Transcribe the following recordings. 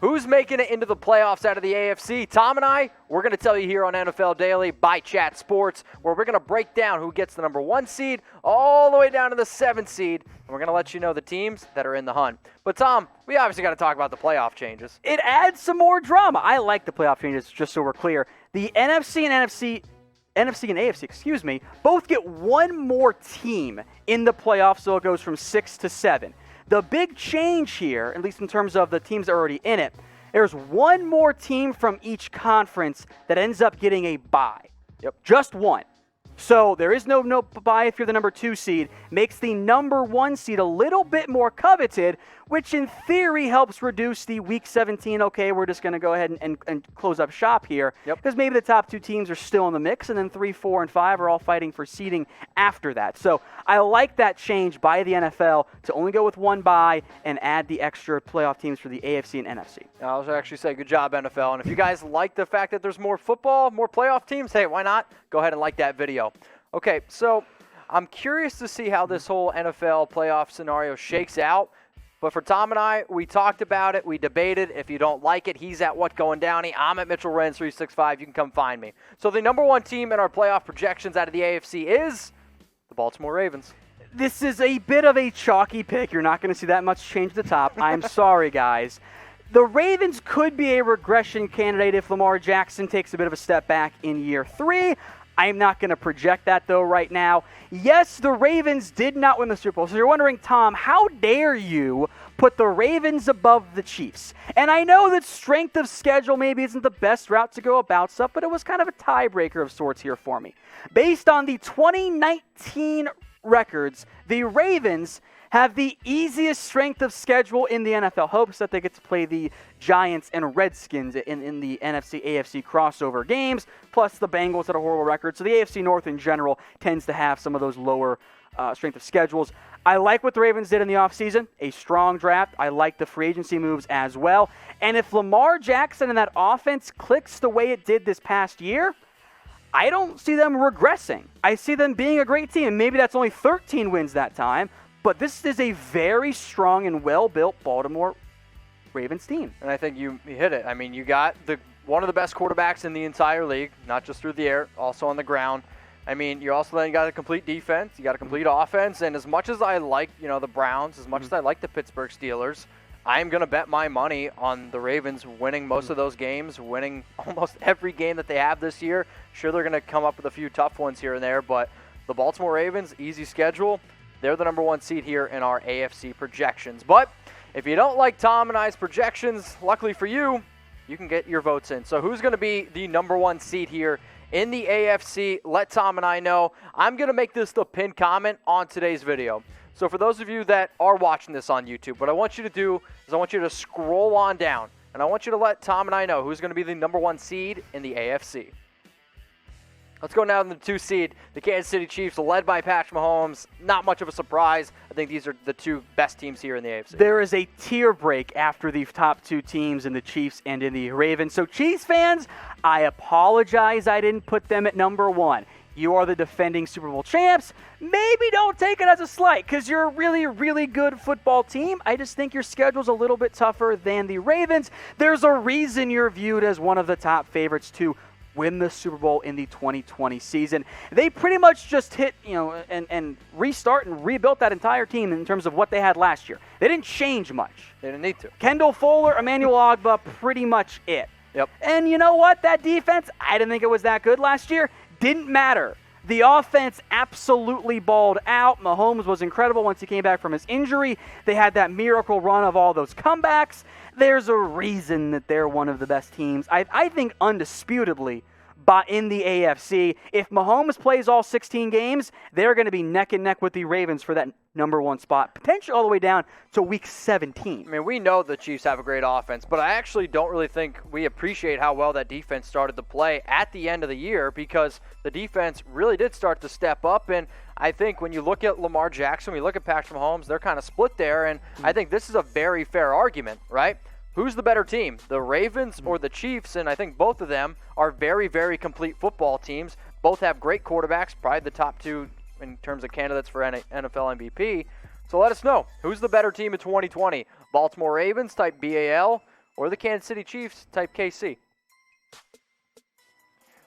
Who's making it into the playoffs out of the AFC? Tom and I, we're going to tell you here on NFL Daily by Chat Sports, where we're going to break down who gets the number 1 seed all the way down to the 7th seed, and we're going to let you know the teams that are in the hunt. But Tom, we obviously got to talk about the playoff changes. It adds some more drama. I like the playoff changes, just so we're clear. The NFC and AFC, both get one more team in the playoffs, so it goes from 6 to 7. The big change here, at least in terms of the teams that are already in it, there's one more team from each conference that ends up getting a bye. Yep. Just one. So there is no bye if you're the number 2 seed. Makes the number 1 seed a little bit more coveted, which in theory helps reduce the Week 17, okay, we're just going to go ahead and close up shop here. Because maybe the top 2 teams are still in the mix, and then 3, 4, and 5 are all fighting for seeding after that. So I like that change by the NFL to only go with one bye and add the extra playoff teams for the AFC and NFC. I was actually say, good job, NFL. And if you guys like the fact that there's more football, more playoff teams, hey, why not? Go ahead and like that video. Okay, so I'm curious to see how this whole NFL playoff scenario shakes out. But for Tom and I, we talked about it. We debated. If you don't like it, he's at What Going Downy. I'm at Mitchell Wren 365. You can come find me. So the number 1 team in our playoff projections out of the AFC is the Baltimore Ravens. This is a bit of a chalky pick. You're not going to see that much change at the top. I'm sorry, guys. The Ravens could be a regression candidate if Lamar Jackson takes a bit of a step back in year 3. I'm not going to project that, though, right now. Yes, the Ravens did not win the Super Bowl. So you're wondering, Tom, how dare you put the Ravens above the Chiefs? And I know that strength of schedule maybe isn't the best route to go about stuff, but it was kind of a tiebreaker of sorts here for me. Based on the 2019 records, the Ravens have the easiest strength of schedule in the NFL. Hopes that they get to play the Giants and Redskins in the NFC-AFC crossover games, plus the Bengals had a horrible record. So the AFC North in general tends to have some of those lower strength of schedules. I like what the Ravens did in the offseason, a strong draft. I like the free agency moves as well. And if Lamar Jackson and that offense clicks the way it did this past year, I don't see them regressing. I see them being a great team. And maybe that's only 13 wins that time. But this is a very strong and well-built Baltimore Ravens team. And I think you hit it. I mean, you got one of the best quarterbacks in the entire league, not just through the air, also on the ground. I mean, you also then got a complete defense. You got a complete offense. And as much as I like, the Browns, as much as I like the Pittsburgh Steelers, I'm going to bet my money on the Ravens winning most of those games, winning almost every game that they have this year. Sure, they're going to come up with a few tough ones here and there, but the Baltimore Ravens, easy schedule. They're the number 1 seed here in our AFC projections. But if you don't like Tom and I's projections, luckily for you, you can get your votes in. So who's going to be the number 1 seed here in the AFC? Let Tom and I know. I'm going to make this the pinned comment on today's video. So for those of you that are watching this on YouTube, what I want you to do is I want you to scroll on down, and I want you to let Tom and I know who's going to be the number 1 seed in the AFC. Let's go now to the 2 seed, the Kansas City Chiefs, led by Patrick Mahomes. Not much of a surprise. I think these are the 2 best teams here in the AFC. There is a tier break after the top 2 teams in the Chiefs and in the Ravens. So Chiefs fans, I apologize I didn't put them at number 1. You are the defending Super Bowl champs. Maybe don't take it as a slight because you're a really, really good football team. I just think your schedule's a little bit tougher than the Ravens. There's a reason you're viewed as one of the top favorites to win the Super Bowl in the 2020 season. They pretty much just hit, and restart and rebuilt that entire team in terms of what they had last year. They didn't change much. They didn't need to. Kendall Fuller, Emmanuel Ogbah, pretty much it. Yep. And you know what? That defense, I didn't think it was that good last year. Didn't matter. The offense absolutely balled out. Mahomes was incredible once he came back from his injury. They had that miracle run of all those comebacks. There's a reason that they're one of the best teams, I think undisputably, in the AFC. If Mahomes plays all 16 games, they're going to be neck and neck with the Ravens for that number 1 spot, potentially all the way down to Week 17. I mean, we know the Chiefs have a great offense, but I actually don't really think we appreciate how well that defense started to play at the end of the year because the defense really did start to step up. And I think when you look at Lamar Jackson, when you look at Patrick Mahomes, they're kind of split there. And I think this is a very fair argument, right? Who's the better team, the Ravens or the Chiefs? And I think both of them are very, very complete football teams. Both have great quarterbacks, probably the top 2 in terms of candidates for NFL MVP. So let us know, who's the better team in 2020? Baltimore Ravens type BAL or the Kansas City Chiefs, type KC.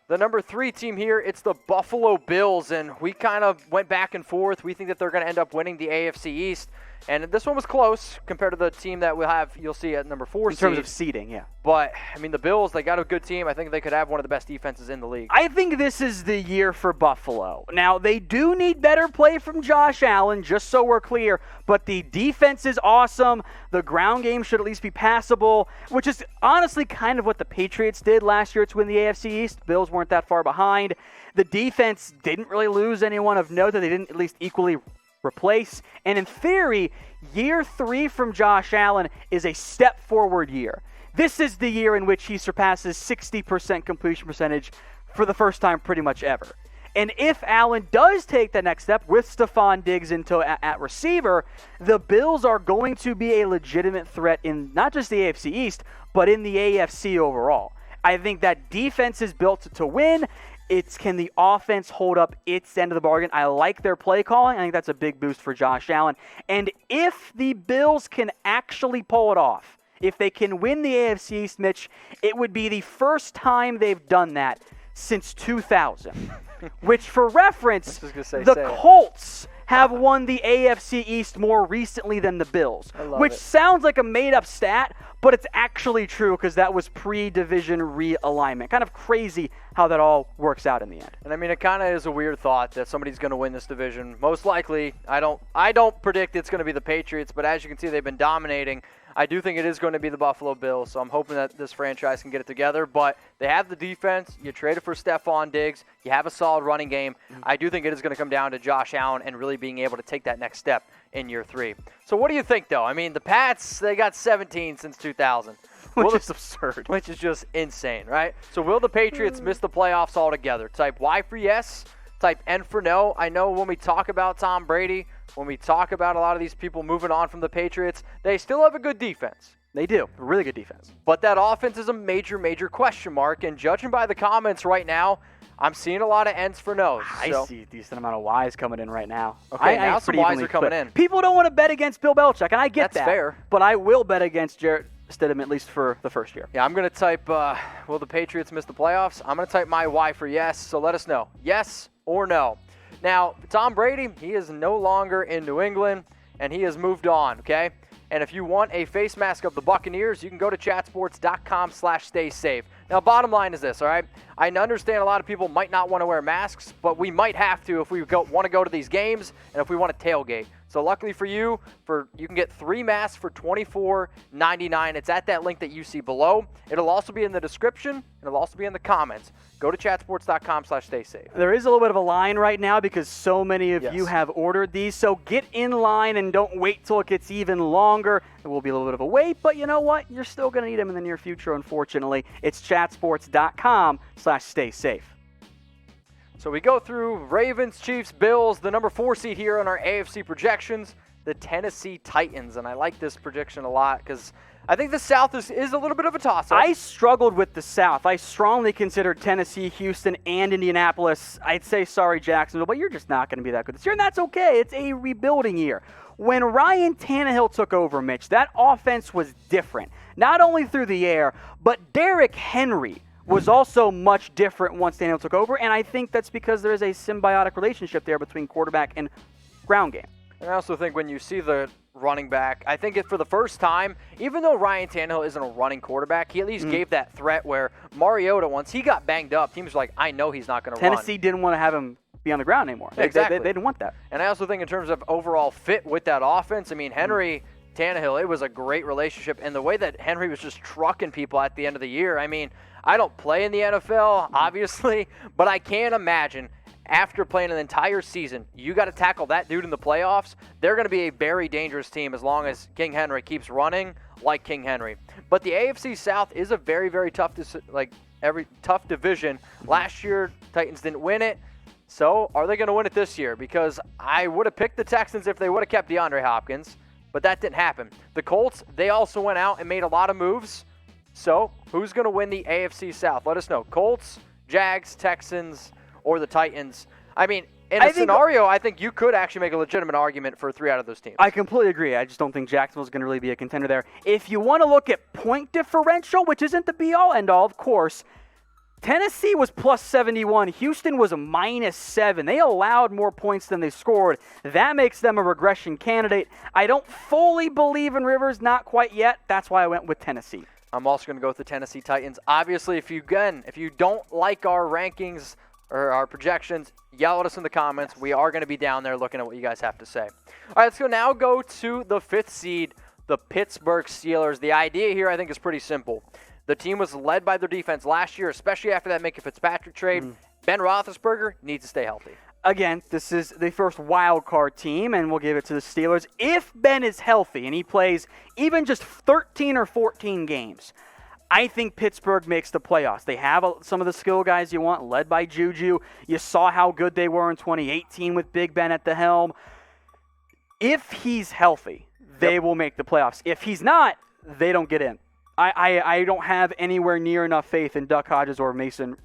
The number 3 team here, it's the Buffalo Bills, and we kind of went back and forth. We think that they're going to end up winning the AFC East, and this one was close compared to the team that you'll see at number 4 in terms of seeding, yeah. But, I mean, the Bills, they got a good team. I think they could have one of the best defenses in the league. I think this is the year for Buffalo. Now, they do need better play from Josh Allen, just so we're clear, but the defense is awesome. The ground game should at least be passable, which is honestly kind of what the Patriots did last year to win the AFC East. Bills weren't that far behind. The defense didn't really lose anyone of note that they didn't at least equally replace. And in theory, year 3 from Josh Allen is a step forward year. This is the year in which he surpasses 60% completion percentage for the first time pretty much ever. And if Allen does take the next step with Stephon Diggs at receiver, the Bills are going to be a legitimate threat in not just the AFC East, but in the AFC overall. I think that defense is built to win. Can the offense hold up its end of the bargain? I like their play calling. I think that's a big boost for Josh Allen. And if the Bills can actually pull it off, if they can win the AFC East, Mitch, it would be the first time they've done that since 2000. Which, for reference, the Colts have won the AFC East more recently than the Bills, which sounds like a made-up stat, but it's actually true because that was pre-division realignment. Kind of crazy how that all works out in the end. And I mean, it kind of is a weird thought that somebody's going to win this division. Most likely, I don't predict it's going to be the Patriots, but as you can see, they've been dominating. I do think it is going to be the Buffalo Bills, so I'm hoping that this franchise can get it together. But they have the defense. You traded for Stephon Diggs. You have a solid running game. I do think it is going to come down to Josh Allen and really being able to take that next step in year 3. So what do you think, though? I mean, the Pats, they got 17 since 2000. Which is absurd. Which is just insane, right? So will the Patriots miss the playoffs altogether? Type Y for yes. Type N for no. I know when we talk about Tom Brady, when we talk about a lot of these people moving on from the Patriots, they still have a good defense. They do. A really good defense. But that offense is a major, major question mark. And judging by the comments right now, I'm seeing a lot of N's for no's. I see a decent amount of Y's coming in right now. Okay, now some Y's are coming in. People don't want to bet against Bill Belichick, and I get that. That's fair. But I will bet against Jarrett Stidham, at least for the first year. Yeah, I'm going to type, will the Patriots miss the playoffs? I'm going to type my Y for yes, so let us know. Yes or no. Now, Tom Brady, he is no longer in New England, and he has moved on, okay? And if you want a face mask of the Buccaneers, you can go to chatsports.com/staysafe. Now, bottom line is this, all right? I understand a lot of people might not want to wear masks, but we might have to if we want to go to these games and if we want to tailgate. So luckily for you, you can get 3 masks for $24.99. It's at that link that you see below. It'll also be in the description, and it'll also be in the comments. Go to chatsports.com/staysafe. There is a little bit of a line right now because so many of you have ordered these. So get in line and don't wait till it gets even longer. There will be a little bit of a wait, but you know what? You're still going to need them in the near future, unfortunately. It's chatsports.com/staysafe. So we go through Ravens, Chiefs, Bills, the number 4 seed here on our AFC projections, the Tennessee Titans. And I like this prediction a lot because I think the South is a little bit of a toss-up. I struggled with the South. I strongly considered Tennessee, Houston, and Indianapolis. I'd say sorry, Jacksonville, but you're just not going to be that good this year, and that's okay. It's a rebuilding year. When Ryan Tannehill took over, Mitch, that offense was different, not only through the air, but Derrick Henry was also much different once Tannehill took over, and I think that's because there is a symbiotic relationship there between quarterback and ground game. And I also think when you see the running back, I think for the first time, even though Ryan Tannehill isn't a running quarterback, he at least gave that threat where Mariota, once he got banged up, teams were like, I know he's not going to run. Tennessee didn't want to have him be on the ground anymore. Exactly. They didn't want that. And I also think in terms of overall fit with that offense, I mean, Henry, Tannehill, it was a great relationship. And the way that Henry was just trucking people at the end of the year, I mean, I don't play in the NFL, obviously, but I can't imagine after playing an entire season, you got to tackle that dude in the playoffs. They're going to be a very dangerous team as long as King Henry keeps running like King Henry. But the AFC South is a very, very tough division. Last year, Titans didn't win it. So are they going to win it this year? Because I would have picked the Texans if they would have kept DeAndre Hopkins, but that didn't happen. The Colts, they also went out and made a lot of moves. So who's going to win the AFC South? Let us know. Colts, Jags, Texans, or the Titans. I mean, in a scenario, I think you could actually make a legitimate argument for 3 out of those teams. I completely agree. I just don't think Jacksonville's going to really be a contender there. If you want to look at point differential, which isn't the be-all, end-all, of course, Tennessee was plus 71. Houston was a minus 7. They allowed more points than they scored. That makes them a regression candidate. I don't fully believe in Rivers, not quite yet. That's why I went with Tennessee. I'm also going to go with the Tennessee Titans. Obviously, if you don't like our rankings or our projections, yell at us in the comments. Yes. We are going to be down there looking at what you guys have to say. All right, let's now go to the 5th seed, the Pittsburgh Steelers. The idea here, I think, is pretty simple. The team was led by their defense last year, especially after that Minka Fitzpatrick trade. Ben Roethlisberger needs to stay healthy. Again, this is the first wild card team, and we'll give it to the Steelers. If Ben is healthy and he plays even just 13 or 14 games, I think Pittsburgh makes the playoffs. They have some of the skill guys you want, led by Juju. You saw how good they were in 2018 with Big Ben at the helm. If he's healthy, they will make the playoffs. If he's not, they don't get in. I don't have anywhere near enough faith in Duck Hodges or Mason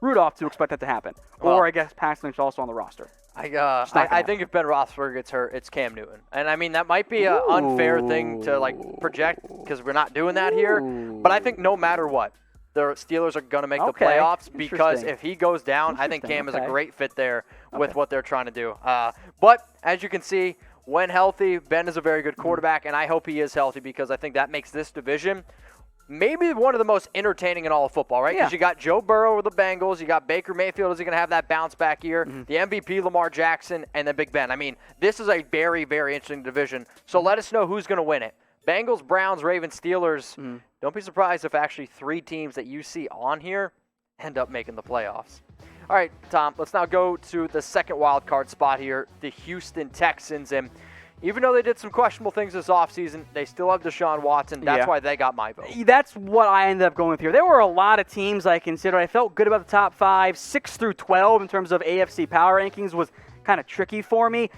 Rudolph to expect that to happen. Well, or I guess Paxton is also on the roster. I think if Ben Roethlisberger gets hurt, it's Cam Newton. And, I mean, that might be an unfair thing to, project because we're not doing that here. But I think no matter what, the Steelers are going to make the playoffs because if he goes down, I think Cam is a great fit there with what they're trying to do. But, as you can see, when healthy, Ben is a very good quarterback, and I hope he is healthy because I think that makes this division maybe one of the most entertaining in all of football, right? Because you got Joe Burrow with the Bengals, you got Baker Mayfield, is he going to have that bounce back year? The MVP, Lamar Jackson, and then Big Ben. I mean, this is a very, very interesting division. So let us know who's going to win it. Bengals, Browns, Ravens, Steelers. Don't be surprised if actually 3 teams that you see on here end up making the playoffs. All right, Tom, let's now go to the second wild card spot here, the Houston Texans. And even though they did some questionable things this offseason, they still have Deshaun Watson. That's why they got my vote. That's what I ended up going with here. There were a lot of teams I considered. I felt good about the top 5. 6 through 12 in terms of AFC power rankings was kind of tricky for me.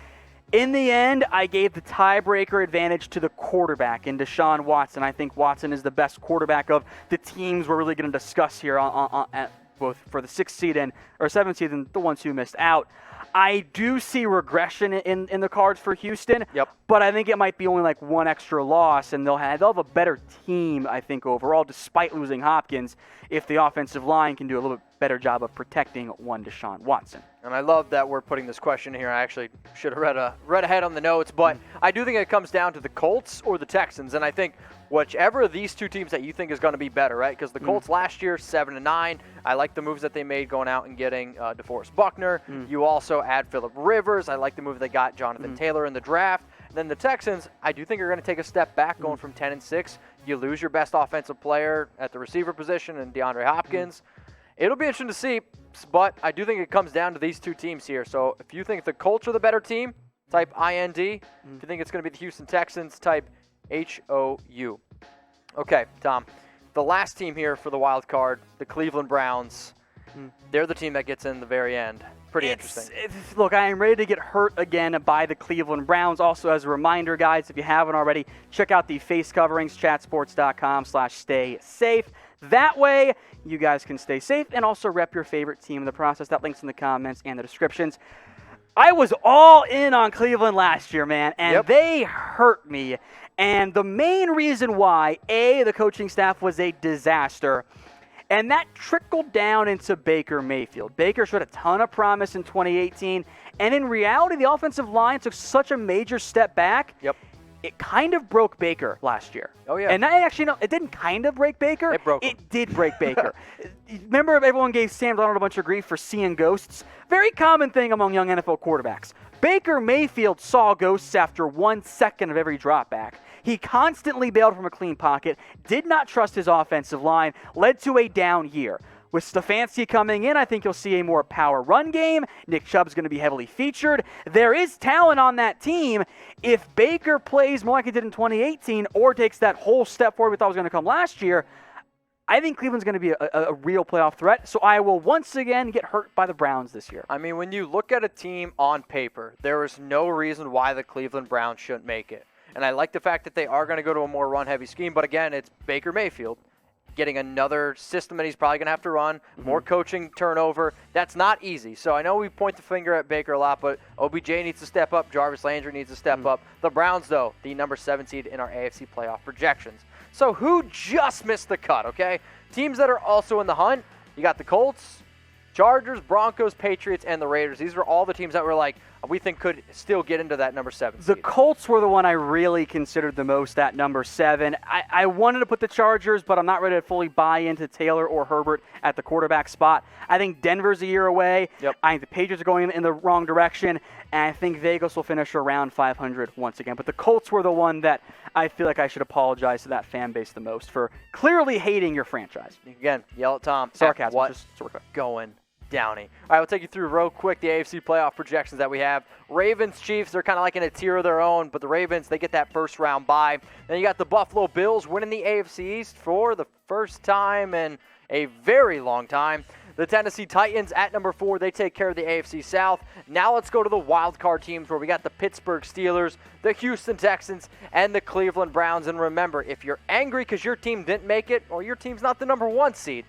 In the end, I gave the tiebreaker advantage to the quarterback in Deshaun Watson. I think Watson is the best quarterback of the teams we're really going to discuss here both for the 6th seed or 7th seed and the ones who missed out. I do see regression in the cards for Houston, but I think it might be only like one extra loss, and they'll have a better team, I think, overall, despite losing Hopkins, if the offensive line can do a little bit better job of protecting one Deshaun Watson. And I love that we're putting this question here. I actually should have read ahead on the notes, but I do think it comes down to the Colts or the Texans, and I think whichever of these 2 teams that you think is going to be better, right? Because the Colts last year, 7-9. I like the moves that they made going out and getting DeForest Buckner. You also add Phillip Rivers. I like the move they got Jonathan Taylor in the draft. And then the Texans, I do think are going to take a step back going from 10-6. You lose your best offensive player at the receiver position in DeAndre Hopkins. It'll be interesting to see, but I do think it comes down to these 2 teams here. So if you think the Colts are the better team, type IND. If you think it's going to be the Houston Texans, type HOU. Okay, Tom. The last team here for the wild card, the Cleveland Browns. They're the team that gets in the very end. Pretty interesting. Look, I am ready to get hurt again by the Cleveland Browns. Also, as a reminder, guys, if you haven't already, check out the face coverings, chatsports.com/stay safe. That way, you guys can stay safe and also rep your favorite team in the process. That link's in the comments and the descriptions. I was all in on Cleveland last year, man, and they hurt me. And the main reason why, the coaching staff was a disaster, and that trickled down into Baker Mayfield. Baker showed a ton of promise in 2018, and in reality, the offensive line took such a major step back. It kind of broke Baker last year. And it didn't kind of break Baker. It broke him. It did break Baker. Remember, everyone gave Sam Darnold a bunch of grief for seeing ghosts? Very common thing among young NFL quarterbacks. Baker Mayfield saw ghosts after 1 second of every drop back. He constantly bailed from a clean pocket, did not trust his offensive line, led to a down year. With Stefanski coming in, I think you'll see a more power run game. Nick Chubb's going to be heavily featured. There is talent on that team. If Baker plays more like he did in 2018 or takes that whole step forward we thought was going to come last year, I think Cleveland's going to be a real playoff threat. So I will once again get hurt by the Browns this year. I mean, when you look at a team on paper, there is no reason why the Cleveland Browns shouldn't make it. And I like the fact that they are going to go to a more run-heavy scheme. But again, it's Baker Mayfield. getting another system that he's probably going to have to run, more coaching turnover. That's not easy. So I know we point the finger at Baker a lot, but OBJ needs to step up. Jarvis Landry needs to step up. The Browns, though, the number 7 seed in our AFC playoff projections. So who just missed the cut, okay? Teams that are also in the hunt, you got the Colts, Chargers, Broncos, Patriots, and the Raiders. These were all the teams that were like, we think could still get into that number 7 seed. The Colts were the one I really considered the most at number 7. I wanted to put the Chargers, but I'm not ready to fully buy into Taylor or Herbert at the quarterback spot. I think Denver's a year away. Yep. I think the Patriots are going in the wrong direction, and I think Vegas will finish around 500 once again. But the Colts were the one that I feel like I should apologize to that fan base the most for clearly hating your franchise. Again, yell at Tom. Sarcasm. What's going Downey. All right, we'll take you through real quick the AFC playoff projections that we have. Ravens, Chiefs, they're kind of like in a tier of their own, but the Ravens, they get that first round bye. Then you got the Buffalo Bills winning the AFC East for the first time in a very long time. The Tennessee Titans at number 4, they take care of the AFC South. Now let's go to the wild card teams where we got the Pittsburgh Steelers, the Houston Texans, and the Cleveland Browns. And remember, if you're angry because your team didn't make it or your team's not the number 1 seed,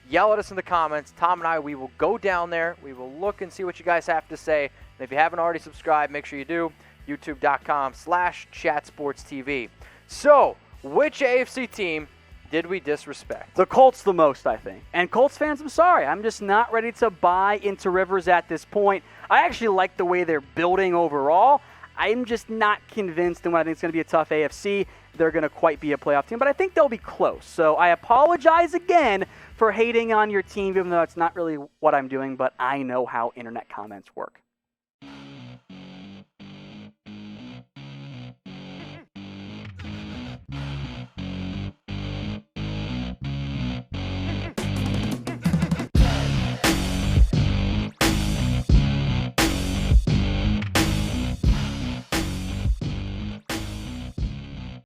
yell at us in the comments. Tom and I, we will go down there. We will look and see what you guys have to say. And if you haven't already subscribed, make sure you do. YouTube.com/ChatSportsTV. So, which AFC team did we disrespect? The Colts the most, I think. And Colts fans, I'm sorry. I'm just not ready to buy into Rivers at this point. I actually like the way they're building overall. I'm just not convinced in what I think is going to be a tough AFC. They're going to quite be a playoff team, but I think they'll be close. So I apologize again for hating on your team, even though it's not really what I'm doing, but I know how internet comments work.